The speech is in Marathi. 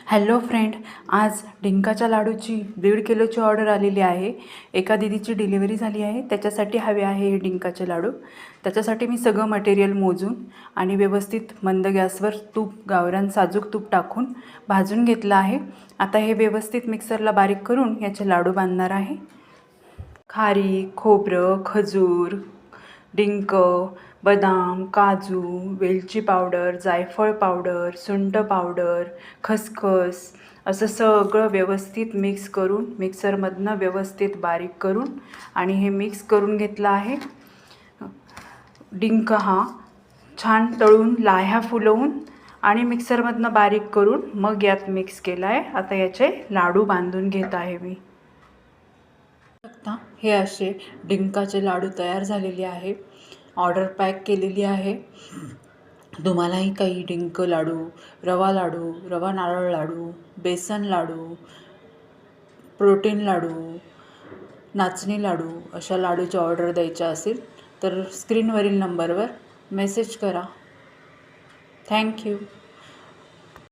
हॅलो फ्रेंड, आज डिंकाच्या लाडूची 1.5 किलोची ऑर्डर आलेली आहे। एका दीदीची डिलिव्हरी झाली आहे, त्याच्यासाठी हवे आहे हे डिंकाचे लाडू। त्याच्यासाठी मी सगळं मटेरियल मोजून आणि व्यवस्थित मंद गॅसवर तूप, गावरान साजूक तूप टाकून भाजून घेतलं आहे। आता हे व्यवस्थित मिक्सरला बारीक करून याचे लाडू बांधणार आहे। खारीक, खोबरं, खजूर, डिंक, बदाम, काजू, वेलची पावडर, जायफळ पावडर, सुंठ पावडर, खसखस असं सगळं व्यवस्थित मिक्स करून मिक्सरमधनं व्यवस्थित बारीक करून आणि हे मिक्स करून घेतलं आहे। डिंक हा छान तळून लाह्या फुलवून आणि मिक्सरमधनं बारीक करून मग यात मिक्स केला आहे। आता याचे लाडू बांधून घेत आहे मी। हे असे डिंकाचे लाडू तयार झालेले आहे। ऑर्डर पॅक केलेली आहे। तुम्हालाही काही डिंक लाडू, रवा लाडू, रवा नारळ लाडू, बेसन लाडू, प्रोटीन लाडू, नाचणी लाडू अशा लाडूची ऑर्डर द्यायच्या असेल तर स्क्रीनवरील नंबरवर मेसेज करा। थँक्यू।